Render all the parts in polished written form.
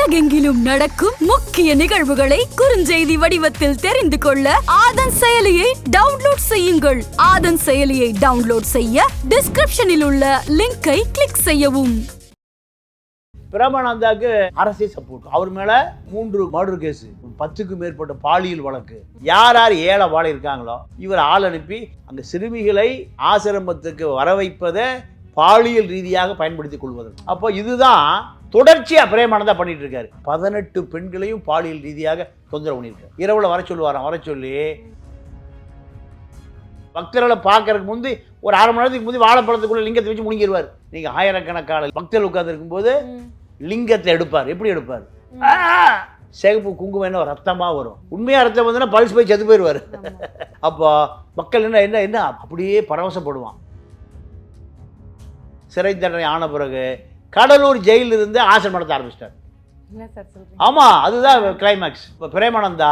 உலகெங்கிலும் நடக்கும் முக்கிய நிகழ்வுகளை குறுஞ்செய்தி வடிவத்தில் தெரிந்து கொள்ள ஆதன் செயலியை டவுன்லோட் செய்யுங்கள். ஆதன் செயலியை டவுன்லோட் செய்ய டிஸ்கிரிப்ஷனில் உள்ள லிங்கை கிளிக் செய்யவும். பிரேமானந்தாக்கு அரசியல் சப்போர்ட். அவர் மேல 3 மர்டர் கேஸ், 10க்கும் மேற்பட்ட பாலியல் வழக்கு. யார் யார் ஏழை வாழ இருக்காங்களோ இவர் ஆள் அனுப்பி அங்க சிறுமிகளை ஆசிரமத்துக்கு வர வைப்பதை பாலியல் ரீதியாக பயன்படுத்திக் கொள்வது. அப்போ இதுதான் தொடர்ச்சியா பிரேமானந்தா பண்ணிட்டு இருக்காரு. 18 பெண்களையும் பாலியல் ரீதியாக தொந்தரவு பண்ணியிருக்காரு. இரவுல வர சொல்லுவாராம். வர சொல்லி பக்தர்களை பார்க்கறதுக்கு முந்தி ஒரு 1/2 மணி நேரத்துக்கு முந்தி வாழைப்பழத்துக்குள்ள லிங்கத்தை வச்சு முழுங்கிடுவார். நீங்க ஆயிரக்கணக்கான பக்தர்கள் உட்கார்ந்து இருக்கும் போது லிங்கத்தை எடுப்பார். எப்படி எடுப்பார்? சிகப்பு குங்குமம் என்ன ரத்தமா வரும். உண்மையா ரத்தம் வந்து பல்ஸ் போய் செத்து போயிடுவார். அப்போ மக்கள் என்ன என்ன என்ன அப்படியே பரவசப்படுவான். சிறை தண்டனை ஆன பிறகு கடலூர் ஜெயிலில் இருந்து ஆசிரமம் நடத்த ஆரம்பிச்சிட்டார். ஆமா, அதுதான் கிளைமேக்ஸ். இப்போ பிரேமானந்தா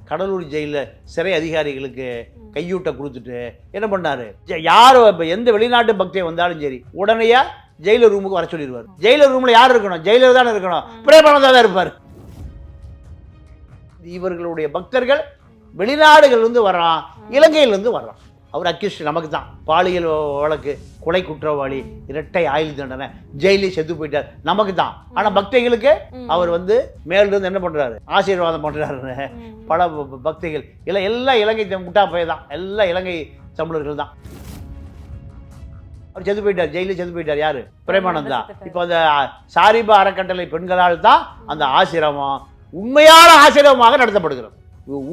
கடலூர் ஜெயிலில் சிறை அதிகாரிகளுக்கு கையூட்ட கொடுத்துட்டு என்ன பண்ணாரு, யார் எந்த வெளிநாட்டு பக்தியை வந்தாலும் சரி உடனேயா ஜெயிலர் ரூமுக்கு வர சொல்லிடுவார். ஜெயிலர் ரூம்ல யார் இருக்கணும்? ஜெயிலர் தானே இருக்கணும். பிரேமானந்தா தான் இருப்பார். இவர்களுடைய பக்தர்கள் வெளிநாடுகள் வர்றான், இலங்கையிலிருந்து வர்றான். அவர் அக்யூஸ்ட் நமக்கு தான். பாலியல் வழக்கு, கொலை குற்றவாளி, இரட்டை ஆயுள் தண்டனை, ஜெயிலே செத்து போயிட்டார், நமக்கு தான். ஆனா பக்திகளுக்கு அவர் மேலிருந்து என்ன பண்றாரு, ஆசீர்வாதம் பண்றாரு. பல பக்திகள் எல்லாம் இலங்கை முட்டா போய் தான், எல்லாம் இலங்கை தமிழர்கள் தான். அவர் செத்து போயிட்டார், ஜெயிலே செத்து போயிட்டார். யாரு? பிரேமானந்தா. இப்போ அந்த சாரிபா அறக்கட்டளை பெண்களால் தான் அந்த ஆசிரமம் உண்மையான ஆசிரமமாக நடத்தப்படுகிறது.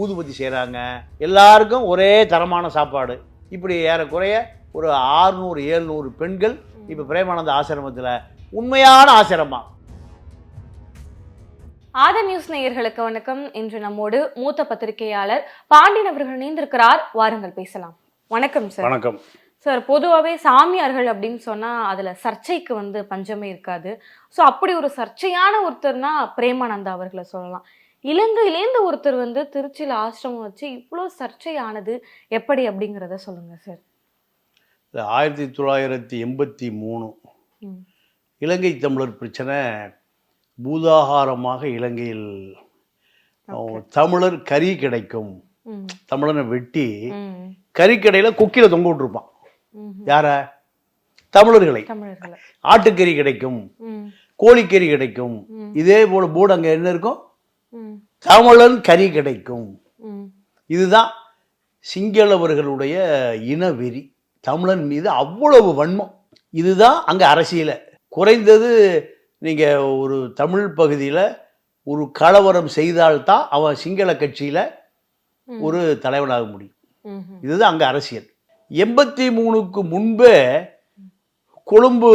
ஊதுபத்தி செய்கிறாங்க, எல்லாருக்கும் ஒரே தரமான சாப்பாடு. இப்படி ஏறக்குறைய ஒரு 600-700 பெண்கள் இப்போ பிரேமானந்தா ஆசிரமத்தில் உண்மையான ஆசிரமா. ஆதன் நியூஸ் நேயர்களுக்கு வணக்கம். இன்று நம்மோடு மூத்த பத்திரிகையாளர் பாண்டியன் அவர்கள் இணைந்திருக்கிறார். வாருங்கள் பேசலாம். வணக்கம் சார். வணக்கம் சார். பொதுவாகவே சாமியார்கள் அப்படின்னு சொன்னா அதுல சர்ச்சைக்கு பஞ்சமே இருக்காது. ஸோ அப்படி ஒரு சர்ச்சையான ஒருத்தர்னா பிரேமானந்தா அவர்களை சொல்லலாம். இலங்கையிலேருந்து ஒருத்தர் திருச்சியில் ஆசிரமம் வச்சு இவ்வளோ சர்ச்சையானது எப்படி அப்படிங்கிறத சொல்லுங்க சார். 1983 இலங்கை தமிழர் பிரச்சனை பூதாகாரமாக இலங்கையில் தமிழர் கறி கிடைக்கும், தமிழனை வெட்டி கறிக்கடையில் கொக்கில தொங்க விட்டுருப்பான். யார? தமிழர்களை. ஆட்டுக்கறி கிடைக்கும், கோழிக்கறி கிடைக்கும். இதே போல போர்டு அங்க என்ன இருக்கும்? தமிழன் கறி கிடைக்கும். இதுதான் சிங்களவர்களுடைய இனவெறி, தமிழன் மீது அவ்வளவு வன்மம். இதுதான் அங்க அரசியல. குறைந்தது நீங்க ஒரு தமிழ் பகுதியில ஒரு கலவரம் செய்தால்தான் அவன் சிங்கள கட்சியில ஒரு தலைவனாக முடியும். இதுதான் அங்க அரசியல். 83க்கு முன்பே கொழும்பு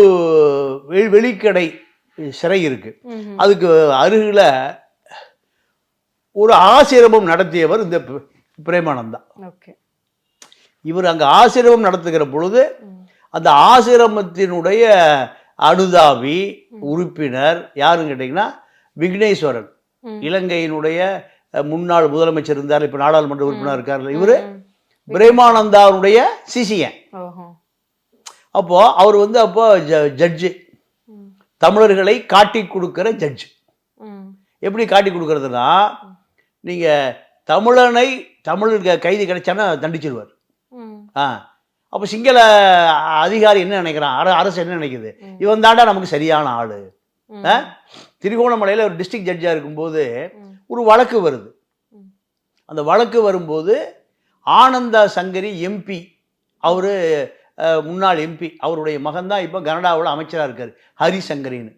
வெளிக்கடை சிறை இருக்கு, அதுக்கு அருகில ஒரு ஆசிரமம் நடத்தியவர் இந்த பிரேமானந்தா. இவர் அங்க ஆசிரமம் நடத்துகிற பொழுது அந்த ஆசிரமத்தினுடைய அனுதாபி உறுப்பினர் யாருன்னு கேட்டீங்கன்னா விக்னேஸ்வரன். இலங்கையினுடைய முன்னாள் முதலமைச்சர் இருந்தார், இப்ப நாடாளுமன்ற உறுப்பினர் இருக்காரு. இவரு பிரேமானந்தாவுடைய சிசியன். அப்போ அவர் அப்போ ஜட்ஜு, தமிழர்களை காட்டி கொடுக்கிற ஜட்ஜு. எப்படி காட்டி கொடுக்கறதுனா, நீங்க தமிழனை தமிழ் கைது கிடைச்சானா தண்டிச்சிருவார். அப்போ சிங்கள அதிகாரி என்ன நினைக்கிறான், அரசு என்ன நினைக்குது, இவன் தாண்டா நமக்கு சரியான ஆளு. திருகோணமலையில் ஒரு டிஸ்ட்ரிக்ட் ஜட்ஜா இருக்கும்போது ஒரு வழக்கு வருது. அந்த வழக்கு வரும்போது ஆனந்தா சங்கரி எம்பி, அவரு முன்னாள் எம்பி, அவருடைய மகன் தான் இப்போ கனடாவில் அமைச்சராக இருக்காரு, ஹரிசங்கரின்னு.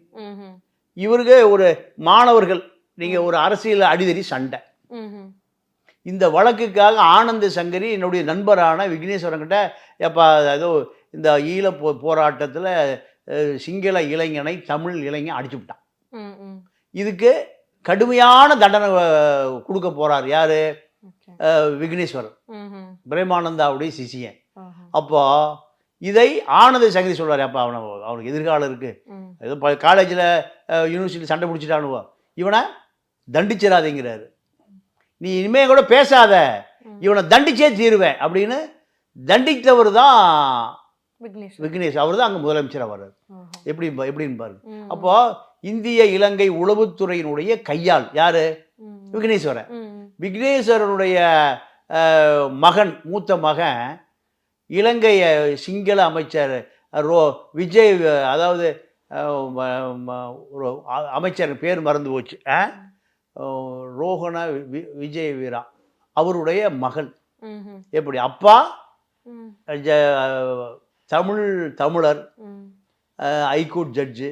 இவருக்கு ஒரு மாணவர்கள் நீங்க ஒரு அரசியல் அடிதடி சண்டை. இந்த வழக்குக்காக ஆனந்த சங்கரி என்னுடைய நண்பரான விக்னேஸ்வரன் கிட்ட, எப்பா ஏதோ இந்த ஈழ போராட்டத்தில் சிங்கள இளைஞனை தமிழ் இளைஞன் அடிச்சு விட்டான், இதுக்கு கடுமையான தண்டனை கொடுக்க போறார். யாரு? விக்னேஸ்வரன், பிரேமானந்தாவுடைய சிசியன். அப்போ இதை ஆனந்த சங்கரி சொல்றாரு, அப்பா அவனுக்கு எதிர்காலம் இருக்கு, ஏதோ காலேஜில் யூனிவர்சிட்டியில் சண்டை பிடிச்சிட்டானுவோ, இவனை தண்டிச்சிடாதீங்கிறாரு. நீ இனிமே கூட பேசாத, இவனை தண்டிச்சே தீருவேன் அப்படின்னு தண்டித்தவர் தான் விக்னேஷ். அவர் தான் அங்கே முதலமைச்சராக வர்றாரு. எப்படின்னு பாருங்க. அப்போ இந்திய இலங்கை உளவுத்துறையினுடைய கையாள் யாரு? விக்னேஸ்வரன். விக்னேஸ்வரனுடைய மகன், மூத்த மகன் இலங்கை சிங்கள அமைச்சர் விஜய், அதாவது ஒரு அமைச்சர் பேர் மறந்து போச்சு, ரோஹண விஜய் வீரா, அவருடைய மகள். எப்படி அப்பா தமிழர், high court judge,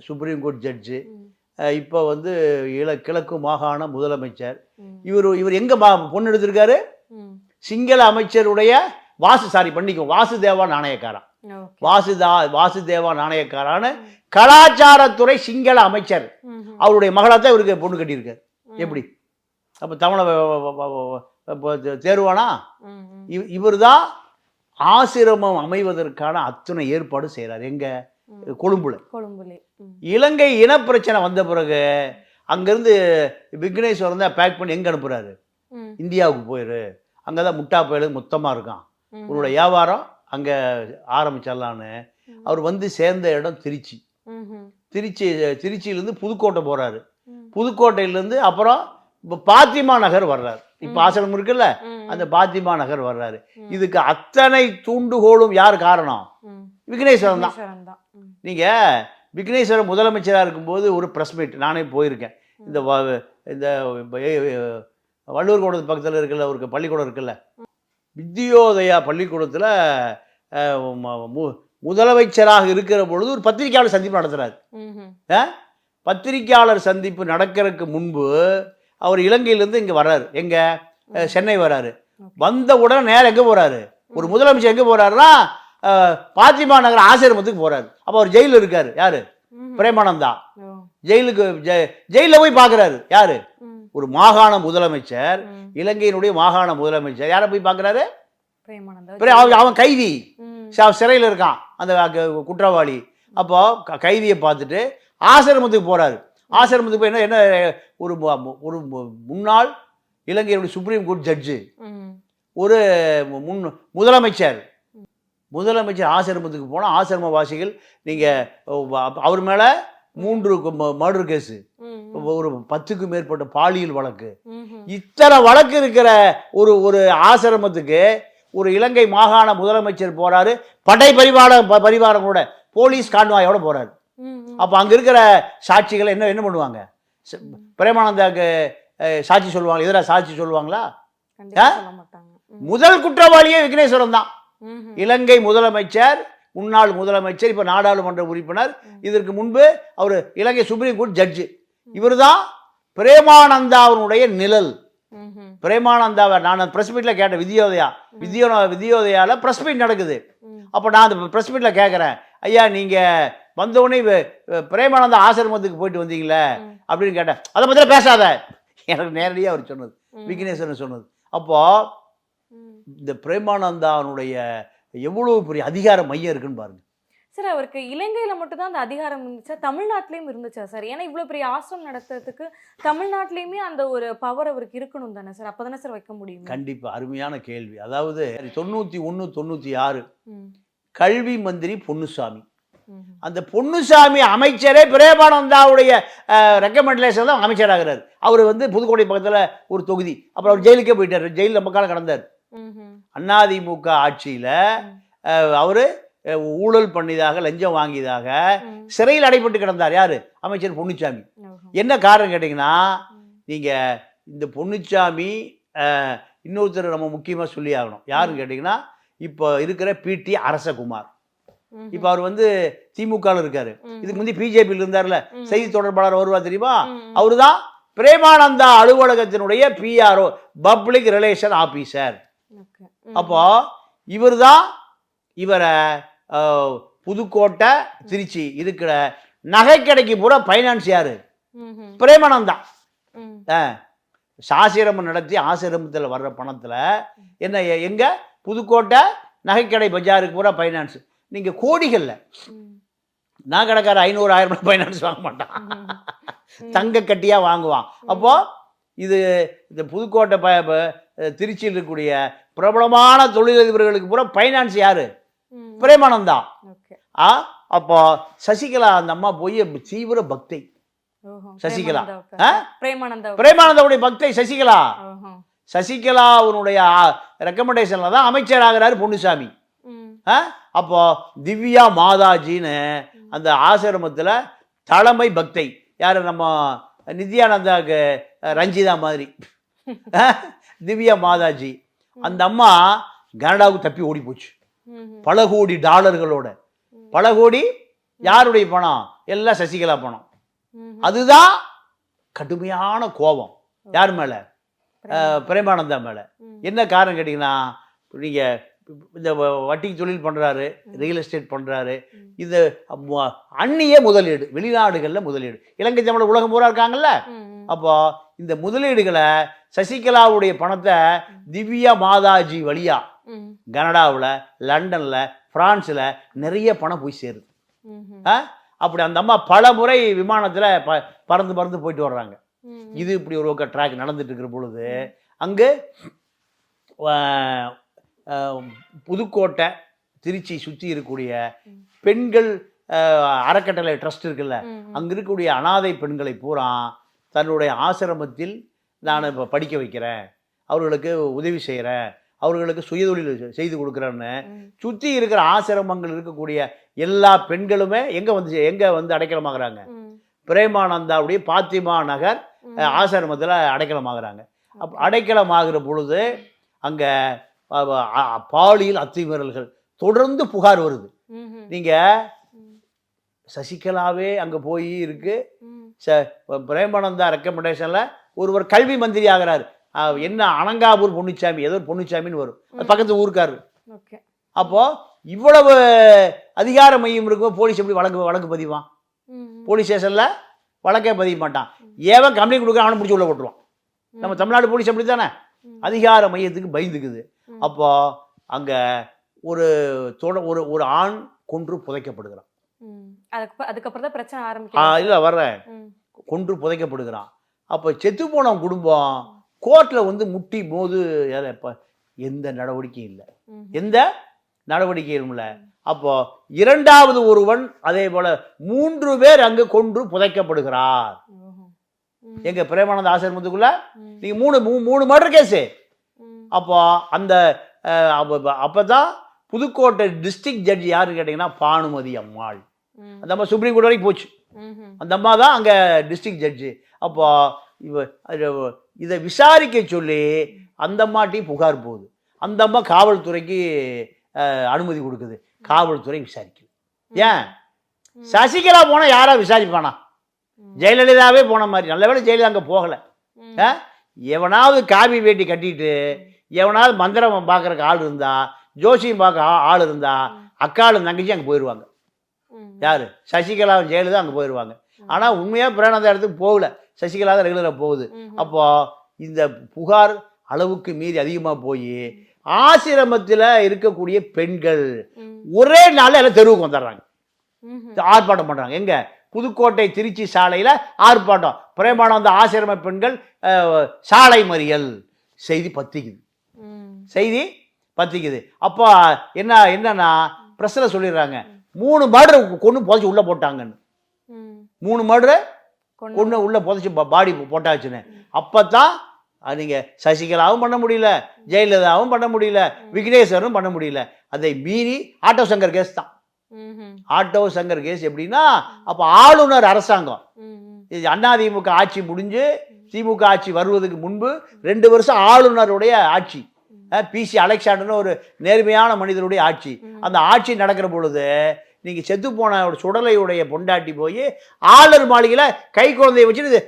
supreme court judge, இப்போ வந்து கிழக்கு மாகாண முதலமைச்சர். இவர் எங்க பொண்ணு எடுத்திருக்காரு? சிங்கள அமைச்சருடைய வாசுதேவா நாணயக்காரன். வாசுதேவா நாணயக்காரான கலாச்சாரத்துறை சிங்கள அமைச்சர், அவருடைய மகளாத்தான் இவருக்கு பொண்ணு கட்டியிருக்காரு. எப்படி அப்ப தமிழ தேர்வானா? இவர் தான் ஆசிரமம் அமைவதற்கான அத்தனை ஏற்பாடு செய்யறாரு. எங்க? கொழும்புல. இலங்கை இனப்பிரச்சனை வந்த பிறகு அங்கிருந்து விக்னேஸ்வரன் தான் பேக் பண்ணி எங்க அனுப்புறாரு? இந்தியாவுக்கு போயிரு, அங்கதான் முட்டா பயலு மொத்தமா இருக்கான், உன்னோட வியாபாரம் அங்க ஆரம்பிச்சிடலான்னு. அவர் வந்து சேர்ந்த இடம் திருச்சியிலிருந்து புதுக்கோட்டை போறாரு. புதுக்கோட்டையிலிருந்து அப்புறம் பாத்திமா நகர் வர்றாரு. இப்ப ஆசிரமம் இருக்குல்ல, அந்த பாத்திமா நகர் வர்றாரு. இதுக்கு அத்தனை தூண்டுகோலும் யார் காரணம்? விக்னேஸ்வரன் தான். நீங்க விக்னேஸ்வரன் முதலமைச்சராக இருக்கும்போது ஒரு ப்ரெஸ் மீட் நானே போயிருக்கேன். இந்த வள்ளுவர் கூடத்து பக்கத்தில் இருக்குல்ல ஒரு பள்ளிக்கூடம் இருக்குல்ல, வித்யோதயா பள்ளிக்கூடத்தில் முதலமைச்சராக இருக்கிற பொழுது ஒரு பத்திரிகையாளர் சந்திப்பு நடத்துறாரு. பத்திரிகையாளர் சந்திப்பு நடக்கிறதுக்கு முன்பு அவர் இலங்கையிலேருந்து இங்கே வர்றாரு. எங்க? சென்னை வர்றாரு. வந்த உடனே நேரம் எங்கே போறாரு? ஒரு முதலமைச்சர் எங்கே போறாருன்னா பாத்திமா நகர் ஆசிரமத்துக்கு போறாரு. அப்போ அவர் ஜெயிலில் இருக்காரு. யாரு? பிரேமானந்தா. ஜெயிலில் போய் பார்க்குறாரு. யாரு? ஒரு மாகாண முதலமைச்சர், இலங்கையினுடைய மாகாண முதலமைச்சர். யாரை போய் பார்க்குறாரு? அவன் கைதி, சிறையில் இருக்கான் அந்த குற்றவாளி. அப்போ கைதியை பார்த்துட்டு ஆசிரமத்துக்கு போறாரு. ஆசிரமத்துக்கு போய் என்ன ஒரு முன்னாள் இலங்கையினுடைய சுப்ரீம் கோர்ட் ஜட்ஜு, ஒரு முதலமைச்சர் ஆசிரமத்துக்கு போனால் ஆசிரமவாசிகள் நீங்கள் அவர் மேலே 3 மர்டர் கேஸு, ஒரு 10க்கும் மேற்பட்ட பாலியல் வழக்கு, இத்தனை வழக்கு இருக்கிற ஒரு ஆசிரமத்துக்கு ஒரு இலங்கை மாகாண முதலமைச்சர் போறாரு. படை பரிவாரம் கூட போலீஸ் கான்வாயோட போறாரு. அப்ப அங்க இருக்கிற சாட்சிகளை என்ன பண்ணுவாங்க? பிரேமானந்தாக்கு சாட்சி சொல்லுவாங்க, எதிராக சாட்சி சொல்லுவாங்களா? முதல் குற்றவாளியே விக்னேஸ்வரன் தான். இலங்கை முதலமைச்சர், முன்னாள் முதலமைச்சர், இப்ப நாடாளுமன்ற உறுப்பினர். இதற்கு முன்பு அவர் இலங்கை சுப்ரீம் கோர்ட் ஜட்ஜு. இவர் தான் பிரேமானந்தாவுடைய நிழல். பிரேமானந்தாவை நான் பிரஸ் மீட்ல கேட்டேன். வித்யோதயால பிரஸ் மீட் நடக்குது. அப்ப நான் அந்த பிரஸ் மீட்ல கேட்கிறேன், ஐயா நீங்க வந்தவுடனே பிரேமானந்தா ஆசிரமத்துக்கு போயிட்டு வந்தீங்களே அப்படின்னு கேட்டேன். அதை பத்தி பேசாத, எனக்கு நேரடியாக அவர் சொன்னது, விக்னேஸ்வரன் சொன்னது. அப்போ இந்த பிரேமானந்தாவுடைய எவ்வளவு பெரிய அதிகார மையம் இருக்குன்னு பாருங்க சார். அவருக்கு இலங்கையில மட்டும் தான் அந்த அதிகாரம் இருந்துச்சா, தமிழ்நாட்டிலயும் இருந்துச்சா சார்? ஏன்னா இவ்வளவு பெரிய ஆசிரமம் நடத்துறதுக்கு தமிழ்நாட்டிலயுமே அந்த ஒரு பவர் அவருக்கு இருக்கணும் தானே சார்? அப்பதானே சார் வைக்க முடியும்? கண்டிப்பா, அருமையான கேள்வி. அதாவது 91, 96 கல்வி மந்திரி பொன்னுசாமி. அந்த பொன்னுசாமி அமைச்சரே பிரேமானந்தாவுடைய ரெக்கமெண்டேஷன் தான் அமைச்சராகிறார். அவர் வந்து புதுக்கோட்டை பக்கத்துல ஒரு தொகுதி. அப்புறம் அவர் ஜெயிலுக்கே போயிட்டார். ஜெயிலில் நம்ம காலம் கடந்தார். அதிமுக ஆட்சியில அவரு ஊழல் பண்ணியதாக, லஞ்சம் வாங்கியதாக சிறையில் அடைப்பட்டு கிடந்தார். யாரு? அமைச்சர் பொன்னுச்சாமி. என்ன காரணம் கேட்டீங்கன்னா, நீங்க இந்த பொன்னுச்சாமி இன்னொருத்தர் நம்ம முக்கியமா சொல்லி ஆகணும். யாருன்னு கேட்டீங்கன்னா, இப்போ இருக்கிற பிடி அரசகுமார். இப்ப அவர் வந்து திமுக இருக்காரு. இதுக்கு முந்தைய பிஜேபியில் இருந்தார்ல, செய்தி தொடர்பாளர் வருவா தெரியுமா? அவருதான் பிரேமானந்தா அலுவலகத்தினுடைய PRO, பப்ளிக் ரிலேஷன் ஆபீசர். அப்போ இவரை புதுக்கோட்டை, திருச்சி இருக்கிற நகைக்கடைக்கு பூரா பைனான்ஸ் யாரு? பிரேமானந்தா. ஆசிரமம் நடத்தி ஆசிரமத்தில் வர்ற பணத்துல என்ன எங்க புதுக்கோட்டை நகைக்கடை பஜாருக்கு பூரா பைனான்ஸ். நீங்க கோடிகள்ல நான் கடைக்கார 500-1000 பைனான்ஸ் வாங்க மாட்டான், தங்க கட்டியா வாங்குவான். அப்போ இது இந்த புதுக்கோட்டை திருச்சியில் இருக்கக்கூடிய பிரபலமான தொழிலதிபர்களுக்கு பூரா பைனான்ஸ் யாரு? பிரேமானந்தா. அப்போ சசிகலா அந்த அம்மா போய் தீவிர பக்தை. சசிகலா பிரேமானந்தாவுடைய பக்தை சசிகலா. சசிகலாவுடைய ரெக்கமெண்டேஷன்ல தான் அமைச்சர் ஆகிறாரு பொன்னுசாமி. அப்போ திவ்யா மாதாஜின்னு அந்த ஆசிரமத்தில் தலைமை பக்தை யாரு, நம்ம நித்யானந்தாக்கு ரஞ்சிதா மாதிரி திவ்யா மாதாஜி. அந்த அம்மா கனடாவுக்கு தப்பி ஓடி போச்சு பல கோடி டாலர்களோட. பல கோடி யாருடைய பணம்? எல்லாம் சசிகலா பணம். அதுதான் கடுமையான கோபம் யார் மேல? பிரேமானந்தா மேல. என்ன காரணம் கேட்டீங்கன்னா, நீங்க இந்த வட்டிக்கு தொழில் பண்றாரு, ரியல் எஸ்டேட் பண்றாரு, இந்த அந்நிய முதலீடு, வெளிநாடுகள்ல முதலீடு, இலங்கை தமிழ் உலகம் பூரா இருக்காங்கல்ல. அப்போ இந்த முதலீடுகளை சசிகலாவுடைய பணத்தை திவ்யா மாதாஜி வழியா கனடாவில், லண்டன்ல, பிரான்ஸ்ல நிறைய பணம் போய் சேருது. அப்படி அந்த அம்மா பல முறை விமானத்துல பறந்து பறந்து போயிட்டு வர்றாங்க. இது இப்படி ஒரு ட்ராக் நடந்துட்டு இருக்கிற பொழுது அங்கு புதுக்கோட்டை, திருச்சி சுற்றி இருக்கக்கூடிய பெண்கள் அறக்கட்டளை ட்ரஸ்ட் இருக்குல்ல, அங்கே இருக்கக்கூடிய அனாதை பெண்களை பூரா தன்னுடைய ஆசிரமத்தில் நான் இப்போ படிக்க வைக்கிறேன், அவர்களுக்கு உதவி செய்கிறேன், அவர்களுக்கு சுயதொழில் செய்து கொடுக்குறேன்னு சுற்றி இருக்கிற ஆசிரமங்கள் இருக்கக்கூடிய எல்லா பெண்களுமே எங்கே வந்து அடைக்கலமாகறாங்க? பிரேமானந்தாவுடைய பாத்திமா நகர் ஆசிரமத்தில் அடைக்கலமாகறாங்க. அடைக்கலமாகிற பொழுது அங்கே பாலியல் அத்துமீறல்கள் தொடர்ந்து புகார் வருது. நீங்க சசிகலாவே அங்க போய் இருக்கு. பிரேமானந்தா ரெக்கமெண்டேஷன்ல ஒருவர் கல்வி மந்திரி ஆகிறாரு. என்ன அனங்காபூர் பொன்னுச்சாமி, ஏதோ பொன்னுச்சாமின்னு வரும், அது பக்கத்து ஊருக்காரு. அப்போ இவ்வளவு அதிகார மையம் இருக்கும், போலீஸ் எப்படி வழக்கு பதிவான்? போலீஸ் ஸ்டேஷன்ல வழக்கே பதிய மாட்டான். ஏவன் கம்ப்ளைண்ட் கொடுக்க அவனை பிடிச்சி உள்ள போட்டுருவான். நம்ம தமிழ்நாடு போலீஸ் அப்படி தானே, அதிகார மையத்துக்கு பயந்துக்குது. அப்போ அங்க ஒரு ஆண் கொன்று புதைக்கப்படுகிறான். அதுக்கப்புறம் தான் பிரச்சனை ஆரம்பிக்கும். இல்ல வர்றேன், கொன்று புதைக்கப்படுகிறான். அப்போ செத்து போன குடும்பம் கோர்ட்ல வந்து முட்டி போது எந்த நடவடிக்கையும் இல்லை, எந்த நடவடிக்கையும் இல்லை. அப்போ இரண்டாவது ஒருவன் அதே போல 3 பேர் அங்கு கொன்று புதைக்கப்படுகிறார். எங்க பிரேமானந்த ஆசிரமத்துக்குள்ள நீங்க 3 மர்டர் கேஸ். அப்போ அந்த அப்பதான் புதுக்கோட்டை டிஸ்ட்ரிக்ட் ஜட்ஜி யாருன்னு கேட்டீங்கன்னா பானுமதி அம்மாள். அந்த அம்மா சுப்ரீம் கோர்ட் வரைக்கும் போச்சு. அந்த அம்மா தான் அங்க டிஸ்ட்ரிக்ட் ஜட்ஜி. அப்போ இதை விசாரிக்க சொல்லி அந்த அம்மாட்டையும் புகார் போகுது. அந்த அம்மா காவல்துறைக்கு அனுமதி கொடுக்குது. காவல்துறை விசாரிக்குது. ஏன் சசிகலா போனா யாரா விசாரிப்பானா? ஜெயலலிதாவே போன மாதிரி. நல்ல வேளை ஜெயலலிதா அங்க போகல. எவனாவது காவி வேட்டி கட்டிட்டு எவனாவது மந்திரம் பார்க்கறக்கு ஆள் இருந்தா, ஜோசியம் பார்க்க ஆள் இருந்தா, அக்காலும் தங்கச்சி அங்கே போயிடுவாங்க. யாரு? சசிகலாவும் ஜெயலலிதா அங்கே போயிடுவாங்க. ஆனால் உண்மையாக பிரேமானந்தா இடத்துக்கு போகல, சசிகலா தான் ரெகுலராக போகுது. அப்போ இந்த புகார் அளவுக்கு மீறி அதிகமாக போய் ஆசிரமத்தில் இருக்கக்கூடிய பெண்கள் ஒரே நாளில் எல்லாம் தெருவுக்கு வந்துடுறாங்க, ஆர்ப்பாட்டம் பண்ணுறாங்க. எங்க? புதுக்கோட்டை திருச்சி சாலையில் ஆர்ப்பாட்டம். பிரேமானந்தா ஆசிரம பெண்கள் சாலை மறியல். செய்தி பத்திக்குது. அப்போ என்னன்னா பிரஸ்ல சொல்லிடுறாங்க 3 மர்டர் கொண்டு புதைச்சி உள்ள போட்டாங்கன்னு. 3 மர்டர் கொண்டு உள்ள புதைச்சி பாடி போட்டாச்சுன்னு. அப்பதான் நீங்க சசிகலாவும் பண்ண முடியல, ஜெயலலிதாவும் பண்ண முடியல, விக்னேஸ்வரனும் பண்ண முடியல. அதை மீறி ஆட்டோ சங்கர் கேஸ் தான். ஆட்டோ சங்கர் கேஸ் எப்படின்னா, அப்ப ஆளுநர் அரசாங்கம் அதிமுக ஆட்சி முடிஞ்சு திமுக ஆட்சி வருவதற்கு முன்பு 2 வருஷம் ஆளுநருடைய ஆட்சி, பிசி அலெக்சாண்டர்னு ஒரு நேர்மையான மனிதருடைய ஆட்சி. அந்த ஆட்சி நடக்கிற பொழுது நீங்க செத்து போன சுடலையுடைய பொண்டாட்டி போய் ஆளுநர் மாளிகையில கை குழந்தைய வச்சுட்டு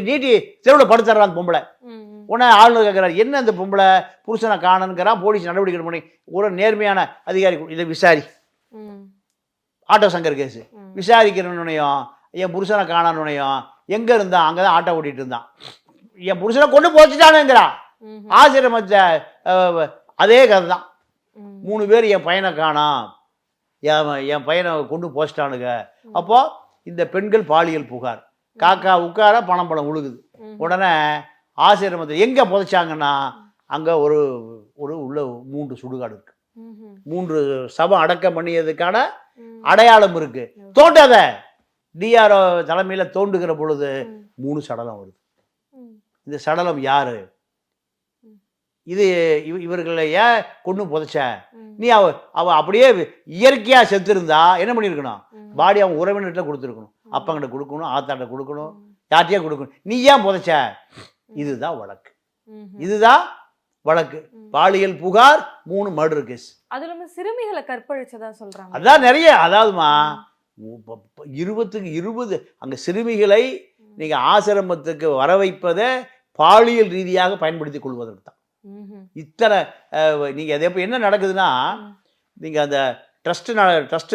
நீட்டி தெருவில் படுத்துறான் பொம்பளை. உடனே ஆளுநர் கேட்கிறார், என்ன இந்த பொம்பளை புருஷனை காணனுங்கிறான். போலீஸ் நடவடிக்கை பண்ணி ஒரு நேர்மையான அதிகாரி இதை விசாரி. ஆட்டோ சங்கர் கேஸ் விசாரிக்கிறனுடையும் என் புருஷனை காணனுடையும் எங்க இருந்தான்? அங்கதான் ஆட்டோ ஓட்டிட்டு இருந்தான். என் புருஷனை கொண்டு போச்சுட்டானுங்கிறான். ஆசிரமத்தை அதே கதை தான். 3 பேர் என் பையனை காணோம், என் பையனை கொண்டு போச்சிட்டானுங்க. அப்போ இந்த பெண்கள் பாலியல் புகார். காக்கா உட்கார பணம் உழுகுது. உடனே ஆசிரமத்தில் எங்க புதைச்சாங்கன்னா அங்க ஒரு உள்ள 3 சுடுகாடு இருக்கு. 3 சவம் அடக்கம் பண்ணியதுக்கான அடையாளம் இருக்கு. தோண்டாத டிஆர்ஓ தலைமையில தோண்டுகிற பொழுது 3 சடலம் வருது. இந்த சடலம் யாரு? இது இவர்களை ஏன் கொண்டு புதைச்ச? நீ அவ அப்படியே இயற்கையா செத்துருந்தா என்ன பண்ணிருக்கணும்? பாடி அவன் உறவினர்கிட்ட கொடுத்துருக்கணும், அப்பங்கிட்ட கொடுக்கணும், ஆத்தாட்ட கொடுக்கணும், யார்ட்டையா கொடுக்கணும். நீ ஏன் புதைச்ச? இதுதான் வழக்கு. இதுதான் வழக்கு. பாலியல் புகார், 3 மர்டர் கேஸ். அதுல சிறுமிகளை கற்பழிச்சதா சொல்றாங்க. அதான் நிறைய. அதாவதுமா 20க்கு 20 அங்க சிறுமிகளை நீங்க ஆசிரமத்துக்கு வர வைப்பதை பாலியல் ரீதியாக பயன்படுத்திக் கொள்வதற்கு தான். இத்தனை நீங்க அது எப்ப என்ன நடக்குதுன்னா, நீங்க அந்த ட்ரஸ்ட்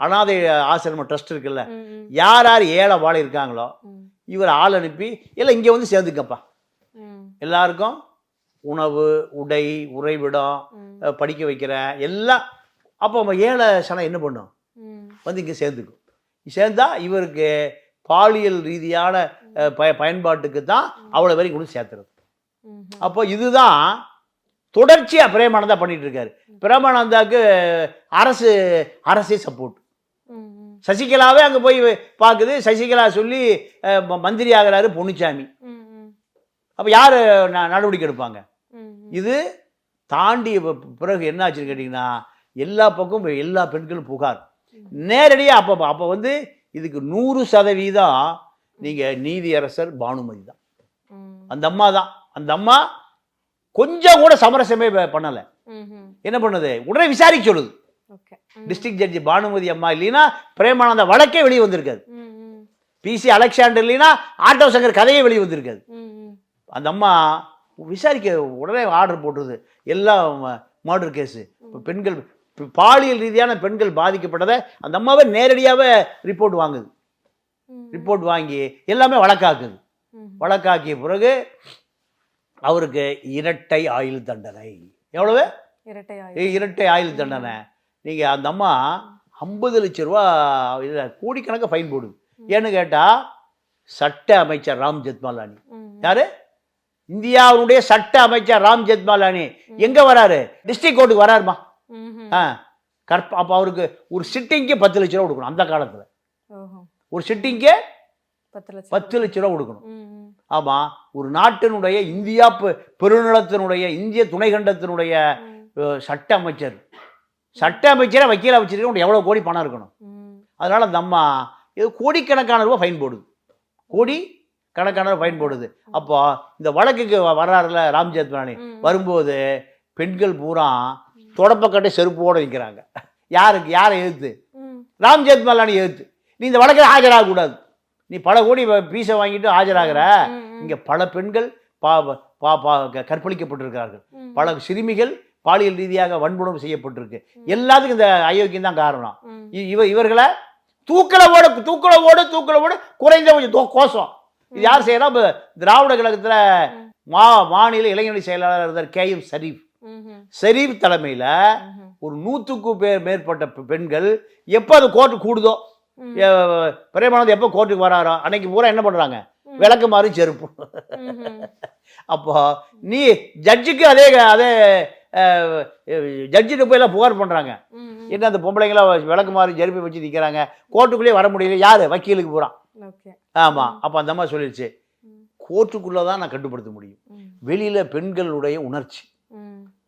அனாதை ஆசிரம ட்ரஸ்ட் இருக்குல்ல, யார் யார் ஏழை வாழை இருக்காங்களோ இவர் ஆள் அனுப்பி எல்லாம் இங்க வந்து சேர்ந்துக்கப்பா, எல்லாருக்கும் உணவு, உடை, உறைவிடம், படிக்க வைக்கிற எல்லாம். அப்போ நம்ம ஏழை சனம் என்ன பண்ணும்? வந்து இங்கே சேர்ந்துக்கும். சேர்ந்தா இவருக்கு பாலியல் ரீதியான பயன்பாட்டுக்கு தான் அவ்வளோ வரைக்கும் கொண்டு சேர்த்துறது. அப்போ இதுதான் தொடர்ச்சியாக பிரேமானந்தா பண்ணிட்டு இருக்காரு. பிரேமானந்தாவுக்கு அரசே சப்போர்ட். சசிகலாவே அங்கே போய் பார்க்குது. சசிகலா சொல்லி மந்திரி ஆகிறாரு பொன்னுச்சாமி. அப்போ யார் நடவடிக்கை எடுப்பாங்க? இது தாண்டிய பிறகு என்ன ஆச்சுன்னு கேட்டிங்கன்னா, எல்லா பக்கமும் எல்லா பெண்களும் புகார் நேரடியாக. அப்போ வந்து இதுக்கு 100% நீங்கள் நீதியரசர் பானுமதி தான். அந்த அம்மா தான். அந்த அம்மா கொஞ்சம் கூட சமரசமே பண்ணலை. என்ன பண்ணுது? உடனே விசாரிக்க சொல்லுது. டிஸ்ட்ரிக்ட் ஜட்ஜி பானுமதி அம்மா இல்லைன்னா பிரேமானந்தா வழக்கே வெளியே வந்திருக்காது. பிசி அலெக்சாண்டர் இல்லைன்னா ஆட்டோ சங்கர் கதையே வெளியே வந்திருக்காது. அந்த அம்மா விசாரிக்க உடனே ஆர்டர் போட்டுருது. எல்லாம் மர்டர் கேஸு. இப்போ பெண்கள் பாலியல் ரீதியான பெண்கள் பாதிக்கப்பட்டதை அந்த அம்மாவே நேரடியாகவே ரிப்போர்ட் வாங்குது. ரிப்போர்ட் வாங்கி எல்லாமே வழக்காக்குது. வழக்காக்கிய பிறகு அவருக்கு இரட்டை ஆயுள் தண்டனை. எவ்வளவு? இரட்டை ஆயுள் தண்டனை. நீங்கள் அந்த அம்மா 50 லட்சம் ரூபா கோடிக்கணக்காக ஃபைன் போடுது. ஏன்னு கேட்டால் சட்ட அமைச்சர் ராம் ஜெத்மலானி, யாரு? இந்தியாவுடைய சட்ட அமைச்சர் ராம் ஜெத்மலானி எங்க வராரு? டிஸ்ட்ரிக்ட் கோர்ட்டுக்கு வராருமா. அப்போ அவருக்கு ஒரு சிட்டிங்க்கு 10 லட்ச ரூபா கொடுக்கணும். அந்த காலத்தில் ஒரு சிட்டிங்க்கு 10 லட்ச ரூபா கொடுக்கணும். ஆமா, ஒரு நாட்டினுடைய இந்தியா பெருநிலத்தினுடைய இந்திய துணைக்கண்டத்தினுடைய சட்ட அமைச்சரை வக்கீலா வச்சிருக்க எவ்வளவு கோடி பணம் இருக்கணும். அதனால அந்த அம்மா ஏதோ கோடிக்கணக்கான ரூபா ஃபைன் போடுது. கோடி கணக்கான ஃபைன் போடுது. அப்போ இந்த வழக்குக்கு வர்றாருல ராம் ஜெத்மலானி, வரும்போது பெண்கள் பூரா தொடப்பக்கட்டை செருப்போடு நிற்கிறாங்க. யாரை எதிர்த்து? ராம் ஜெத்மலானி எதிர்த்து. நீ இந்த வழக்கில் ஆஜராகக்கூடாது, நீ பல கோடி பீஸை வாங்கிட்டு ஆஜராகிற. இங்கே பல பெண்கள் கற்பழிக்கப்பட்டிருக்கிறார்கள். பல சிறுமிகள் பாலியல் ரீதியாக வன்புணர்வு செய்யப்பட்டிருக்கு. எல்லாத்துக்கும் இந்த அயோக்கியம் தான் காரணம். இவர்களை தூக்கலவோடு குறைந்த கோஷம். இது யார் செய்யறா? திராவிட கழகத்தில் மாநில இளைஞரணி செயலாளர் இருந்தார் KM ஷரீப் தலைமையில் ஒரு 100க்கும் மேற்பட்ட பெண்கள் எப்போ அது கோர்ட்டு கூடுதோ, பிரேமானந்தா எப்போ கோர்ட்டுக்கு வராரோ அன்னைக்கு பூரா என்ன பண்றாங்க? விளக்கு மாறி செருப்பு. அப்போ நீ ஜட்ஜுக்கு அதே ஜட்ஜிட்டு போய் எல்லாம் புகார் பண்றாங்க. என்ன அந்த பொம்பளைங்களாம் விளக்கு மாறி செருப்பை வச்சு நிற்கிறாங்க, கோர்ட்டுக்குள்ளேயே வர முடியல. யாரு? வக்கீலுக்கு பூரா. ஆமா. அப்போ அந்த அம்மா சொல்லிடுச்சு, கோர்ட்டுக்குள்ளதான் நான் கட்டுப்படுத்த முடியும். வெளியில பெண்களுடைய உணர்ச்சி,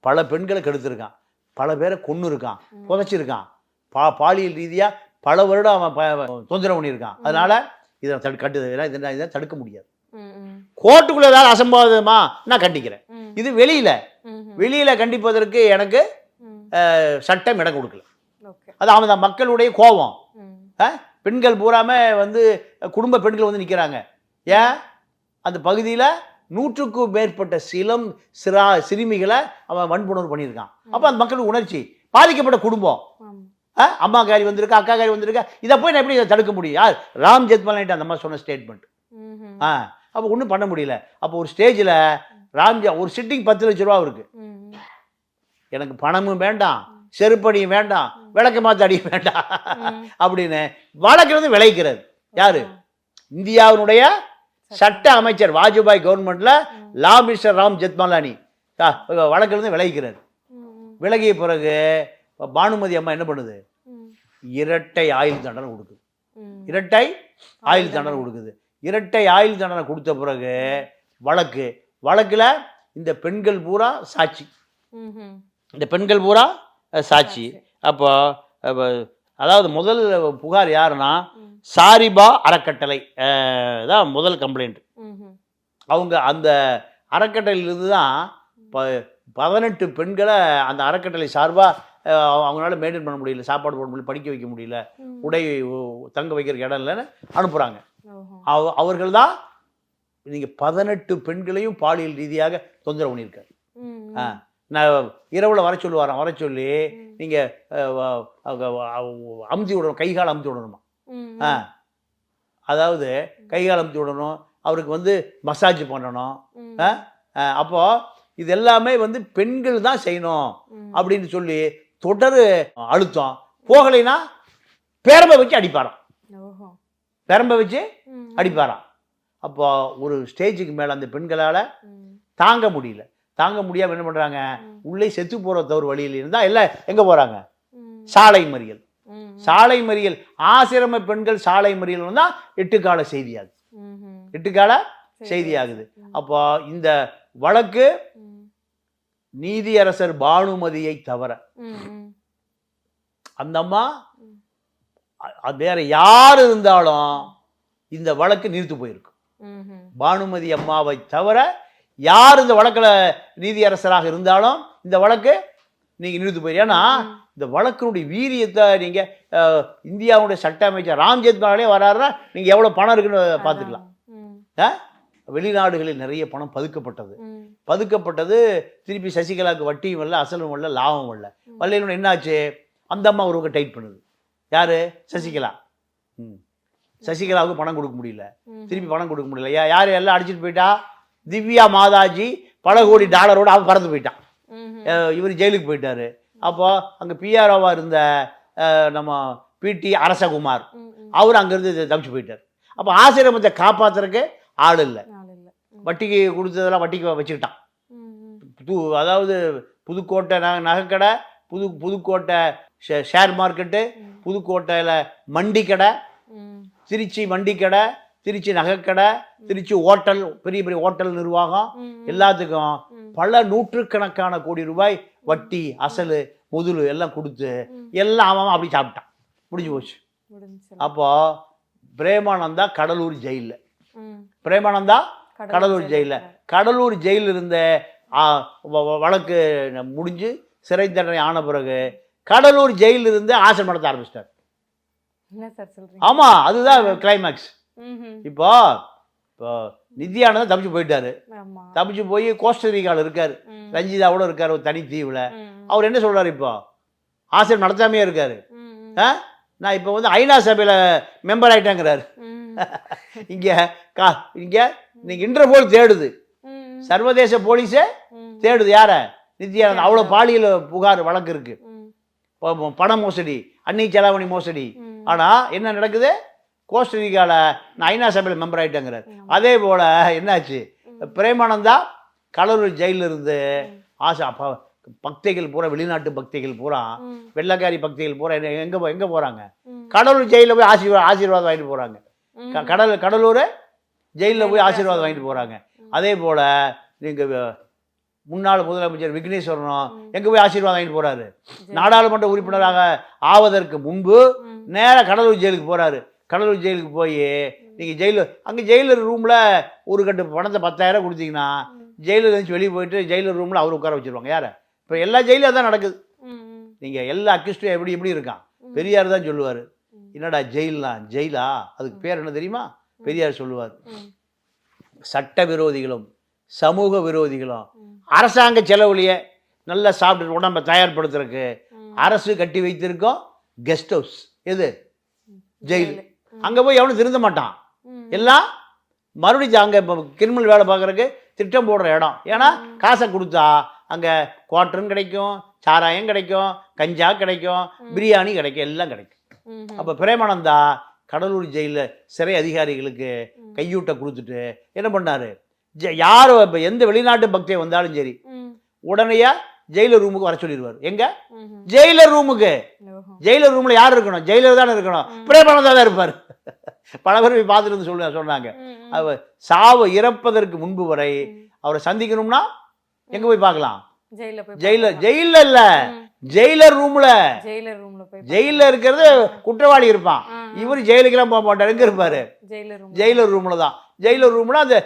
பல பெண்களை கெடுத்திருக்கான், பல பேரை கொன்னு இருக்கான், புதைச்சிருக்கான், பாலியல் ரீதியா பல வருடம் அவன் தொந்தரவு பண்ணியிருக்கான். அதனால இதை இதை தடுக்க முடியாது. கோர்ட்டுக்குள்ள ஏதாவது அசம்பாவிதமா நான் கண்டிக்கிறேன். இது வெளியில கண்டிப்பதற்கு எனக்கு சட்டம் இடம் கொடுக்கல. அது அவன் மக்களுடைய கோபம். பெண்கள் பூராம வந்து குடும்ப பெண்கள் வந்து நிற்கிறாங்க. ஏன்? அந்த பகுதியில் 100க்கும் மேற்பட்ட சிறுமிகளை அவன் வன்புணர்வு பண்ணியிருக்கான். அப்போ அந்த மக்களுக்கு உணர்ச்சி, பாதிக்கப்பட்ட குடும்பம், அம்மா காரி வந்திருக்கா, அக்கா காரி வந்திருக்கா, இதை போய் நான் எப்படி தடுக்க முடியும்? யார்? ராம் ஜெத்மலானி அந்த அம்மா சொன்ன ஸ்டேட்மெண்ட். அப்போ ஒன்றும் பண்ண முடியல. அப்போ ஒரு ஸ்டேஜில் ஒரு சிட்டிங் 10 லட்ச ரூபா இருக்கு. எனக்கு பணமும் வேண்டாம், செருப்படியும் வேண்டாம், விளக்கு மாத்தாடியும் வேண்டாம் அப்படின்னு வழக்கிலிருந்து விளைக்கிறது யாரு? இந்தியாவினுடைய சட்ட அமைச்சர் வாஜ்பாய் கவர்மெண்ட்ல லா மினிஸ்டர் ராம் ஜெத்மலானி வழக்கிலிருந்து விளைக்கிறார். விலகிய பிறகு பானுமதி அம்மா என்ன பண்ணுது? ம். இரட்டை ஆயுள் தண்டனை கொடுக்குது. ம். இரட்டை ஆயுள் தண்டனை கொடுக்குது. இரட்டை ஆயுள் தண்டனை கொடுத்த பிறகு வழக்கில் இந்த பெண்கள் பூரா சாட்சி. ம்ஹும். இந்த பெண்கள் பூரா சாட்சி. அப்போ அதாவது முதல் புகார் யாருன்னா சாரிபா அறக்கட்டளை தான் முதல் கம்ப்ளைண்ட். ம்ஹும். அவங்க அந்த அறக்கட்டளையிலிருந்து தான் 18 பெண்களை அந்த அறக்கட்டளை சார்பாக அவங்களால மெயின்டைன் பண்ண முடியல, சாப்பாடு போட முடியல, படிக்க வைக்க முடியல, உடை தங்க வைக்கிறதுக்கு இடம் இல்லைன்னு அனுப்புகிறாங்க. ஓஹோ. அவர்கள் தான் நீங்கள் 18 பெண்களையும் பாலியல் ரீதியாக தொந்தரவு பண்ணியிருக்காரு. ம். நான் இரவில் வர சொல்லி நீங்கள் அமுத்தி விடணும், கைகால் அமுத்தி விடணுமா. ம். அதாவது கைகால் அமுத்தி விடணும், அவருக்கு மசாஜ் பண்ணணும். ம். அப்போ இது எல்லாமே பெண்கள் தான் செய்யணும் அப்படின்னு சொல்லி தொடர் அழுத்தம். போகலைன்னா பெரம்பை வச்சு அடிப்பாராம். ஓஹோ. பெரம்பை வச்சு ம். அடிப்பாராம். அப்போ ஒரு ஸ்டேஜுக்கு மேலே அந்த பெண்களால் ம். தாங்க முடியாம என்ன பண்ணுறாங்க, உள்ளே செத்து போகிற தவறு வழியில் இருந்தால் எல்லாம் எங்கே போகிறாங்க? ம். சாலை மறியல். ம். சாலை மறியல், ஆசிரம பெண்கள் சாலை மறியல் தான் 8 கால செய்தியாகுது. ம்ஹும். 8 கால செய்தியாகுது. அப்போ இந்த வழக்கு ம். நீதியரசர் பானுமதியை தவிர ம். அந்த அம்மா வேற யார் இருந்தாலும் இந்த வழக்கு நீர்த்து போயிருக்கு. ம்ஹும். பானுமதி அம்மாவை தவிர யார் இந்த வழக்கில் நீதியரசராக இருந்தாலும் இந்த வழக்கு நீங்கள் நிறுத்து போயிரு. ஏன்னா இந்த வழக்கினுடைய வீரியத்தை நீங்கள் இந்தியாவுடைய சட்ட அமைச்சர் ராம் ஜெத்மலானே வராருன்னா நீங்கள் எவ்வளோ பணம் இருக்குன்னு பார்த்துக்கலாம். ம். வெளிநாடுகளில் நிறைய பணம் பதுக்கப்பட்டது. ம். பதுக்கப்பட்டது திருப்பி சசிகலாவுக்கு வட்டியும் வரல, அசலும் வரல, லாபம் வரல. வரலன்னு என்னாச்சு? அந்த அம்மா ஒரு பக்கம் டைட் பண்ணுது. யாரு? சசிகலா. சசிகலாவுக்கு பணம் கொடுக்க முடியல, திருப்பி பணம் கொடுக்க முடியல. யார் எல்லாம் அடிச்சுட்டு போயிட்டா? திவ்யா மாதாஜி பல கோடி டாலரோடு அவன் பறந்து போயிட்டான். இவர் ஜெயிலுக்கு போயிட்டாரு. அப்போ அங்கே பிஆர்ஓவாக இருந்த நம்ம பிடி அரசகுமார் அவர் அங்கேருந்து தப்பிச்சு போயிட்டார். அப்போ ஆசிரமத்தை காப்பாற்றுறதுக்கு ஆள் இல்லை. வட்டிக்கு கொடுத்ததெல்லாம் வட்டிக்கு வச்சுக்கிட்டான். அதாவது புதுக்கோட்டை நகைக்கடை, புதுக்கோட்டை ஷேர் மார்க்கெட்டு, புதுக்கோட்டையில் மண்டி கடை, திருச்சி வண்டி கடை, திருச்சி நகைக்கடை, திருச்சி ஹோட்டல், பெரிய பெரிய ஹோட்டல் நிர்வாகம், எல்லாத்துக்கும் பல நூற்றுக்கணக்கான கோடி ரூபாய் வட்டி, அசல், முதலு எல்லாம் கொடுத்து எல்லாம் அவன் அப்படி சாப்பிட்டான். முடிஞ்சு போச்சு. அப்போ பிரேமானந்தா கடலூர் ஜெயிலில், கடலூர் ஜெயிலில் இருந்த வழக்கு முடிஞ்சு சிறை தண்டனை ஆன பிறகு கடலூர் ஜெயிலில் இருந்து ஆசிரம் நடத்த ஆரம்பிச்சிட்டார். ஆமா, அதுதான் கிளைமேக்ஸ். இப்போ நித்யானந்தா தப்பிச்சு போயிட்டாரு. தப்பிச்சு போய் கோஸ்டரிகாவில் இருக்காரு, ரஞ்சிதாவோட இருக்காரு ஒரு தனி தீவுல. அவர் என்ன சொல்றாரு? இப்போ ஆசிரம் நடத்தாமையே இருக்காரு. நான் இப்போ ஐநா சபையில மெம்பர் ஆயிட்டேங்கிறாரு. இங்க நீங்க இன்டர்போல் தேடுது, சர்வதேச போலீஸே தேடுது. யார? நித்யானந்தா. அவ்வளோ பாலியல் புகார் வழக்கு இருக்கு, பண மோசடி, அன்னி செலாவணி மோசடி. ஆனா என்ன நடக்குது? கோஸ்டரிகால நான் ஐநா சபையில் மெம்பர் ஆகிட்டேங்கிறார். அதே போல் என்னாச்சு? பிரேமானந்தா கடலூர் ஜெயிலில் இருந்து பக்தைகள் பூரா, வெளிநாட்டு பக்தைகள் பூரா, வெள்ளக்காரி பக்தைகள் பூரா எங்கே போகிறாங்க? கடலூர் ஜெயிலில் போய் ஆசீர்வாதம் வாங்கிட்டு போகிறாங்க. கடலூர் ஜெயிலில் போய் ஆசீர்வாதம் வாங்கிட்டு போகிறாங்க. அதே போல் நீங்கள் முன்னாள் முதலமைச்சர் விக்னேஸ்வரனும் எங்கே போய் ஆசீர்வாதம் வாங்கிட்டு போகிறாரு? நாடாளுமன்ற உறுப்பினராக ஆவதற்கு முன்பு நேராக கடலூர் ஜெயிலுக்கு போகிறாரு. கடலூர் ஜெயிலுக்கு போய் நீங்கள் அங்கே ஜெயிலர் ரூமில் ஒரு கட்டு பணத்தை 10,000 கொடுத்தீங்கன்னா ஜெயிலர் இருந்துச்சு வெளியே போயிட்டு ஜெயிலர் ரூமில் அவர் உட்கார வச்சுருவாங்க. யாரை? இப்போ எல்லா ஜெயிலும் அதான் நடக்குது. நீங்கள் எல்லா அக்யூஸ்டும் எப்படி இருக்கான்? பெரியார் தான் சொல்லுவார், என்னடா ஜெயிலா, அதுக்கு பேர் என்ன தெரியுமா? பெரியார் சொல்லுவார், சட்ட விரோதிகளும் சமூக விரோதிகளும் அரசாங்க செலவுலையே நல்லா சாப்பிட்டு உடம்பை தயார்படுத்துறதுக்கு அரசு கட்டி வைத்திருக்கோம் கெஸ்ட் ஹவுஸ். எது? ஜெயில். அங்கே போய் எவனும் திருந்த மாட்டான். எல்லாம் மறுபடியும் அங்கே கிரிமினல் வேலை பார்க்குறதுக்கு திட்டம் போடுற இடம். ஏன்னா காசை கொடுத்தா அங்கே குவார்ட்டரும் கிடைக்கும், சாராயம் கிடைக்கும், கஞ்சா கிடைக்கும், பிரியாணி கிடைக்கும், எல்லாம் கிடைக்கும். அப்போ பிரேமானந்தா கடலூர் ஜெயிலில் சிறை அதிகாரிகளுக்கு கையூட்டை கொடுத்துட்டு என்ன பண்ணார்? யாரும் இப்போ எந்த வெளிநாட்டு பக்தியை வந்தாலும் சரி, உடனே ஜெயிலர் ரூமுக்கு வர சொல்லிடுவார். எங்க? ஜெயிலர் ரூமுக்கு. ஜெயிலர் ரூம்ல யார் இருக்கணும்? ஜெயிலர் தானே இருக்கணும். பிரேமானந்தா தான் இருப்பார். பல பேர் போய் பார்த்துட்டு சொன்னாங்க. அவர் சாவு இறப்பதற்கு முன்பு வரை அவரை சந்திக்கணும்னா எங்க போய் பார்க்கலாம்? ஜெயில இல்ல, ஜெயிலர் ரூம்ல. ஜெயில இருக்கிறது குற்றவாளி இருப்பான். இவர் ஜெயிலுக்கெல்லாம் போக மாட்டார். எங்க இருப்பாரு? ஜெயிலர் ரூம்ல தான். ஜெயிலர் ரூம்ல அந்த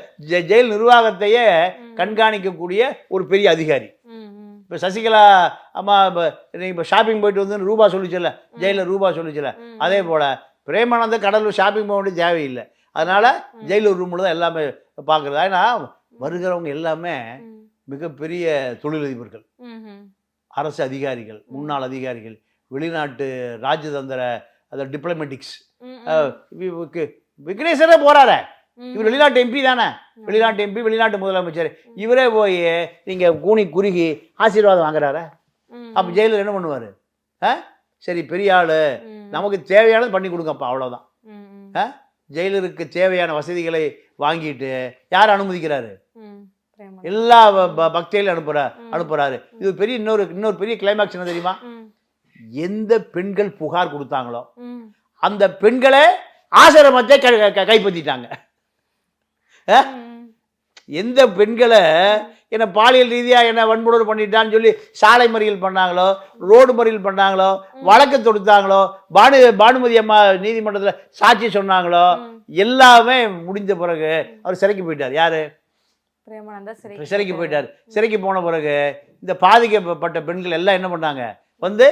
ஜெயில் நிர்வாகத்தையே கண்காணிக்கக்கூடிய ஒரு பெரிய அதிகாரி. இப்போ சசிகலா அம்மா இப்போ ஷாப்பிங் போயிட்டு வந்து ரூபா சொல்லிச்சுல, ஜெயிலர் ரூபா சொல்லிச்சுல, அதே போல பிரேமானந்த கடலூர் ஷாப்பிங் போக வேண்டிய தேவையில்லை. அதனால ஜெயிலர் ரூம்ல தான் எல்லாமே பார்க்குறது. ஏன்னா வருகிறவங்க எல்லாமே மிகப்பெரிய தொழிலதிபர்கள், அரசு அதிகாரிகள், முன்னாள் அதிகாரிகள், வெளிநாட்டு ராஜதந்திர அந்த டிப்ளமேட்டிக்ஸ். விக்னேஸ்வரே போறாரு, இவர் வெளிநாட்டு எம்பி தானே, வெளிநாட்டு எம்பி, வெளிநாட்டு முதலமைச்சர். இவரே போய் நீங்க கூனி குறுகி ஆசீர்வாதம் வாங்குறாரு. அப்ப ஜெயிலர் என்ன பண்ணுவாரு? சரி பெரிய ஆளு, நமக்கு தேவையானது பண்ணி கொடுங்கப்பா, அவ்வளவுதான். ஜெயிலருக்கு தேவையான வசதிகளை வாங்கிட்டு யார் அனுமதிக்கிறாரு? எல்லா பக்தியிலும் அனுப்புறாரு. இது பெரிய இன்னொரு பெரிய கிளைமாக்ஸ் என்ன தெரியுமா? எந்த பெண்கள் புகார் கொடுத்தாங்களோ அந்த பெண்களே ஆசிரமத்தை கைப்பற்றிட்டாங்க. எந்த பெண்களை என்ன பாலியல் ரீதியா என்ன வன்முறை பண்ணிட்டான்னு சொல்லி சாலை மறியல் பண்ணாங்களோ, ரோடு மறியல் பண்ணாங்களோ, வழக்கு தொடுத்தாங்களோ, பானுமதி அம்மா நீதிமன்றத்தில் சாட்சி சொன்னாங்களோ, எல்லாமே முடிஞ்ச பிறகு அவர் சிறைக்கு போயிட்டார். யாரு? சிறைக்கு போயிட்டார். சிறைக்கு போன பிறகு இந்த பாதிக்கப்பட்ட பெண்கள் எல்லாம் என்ன பண்ணாங்க? வந்து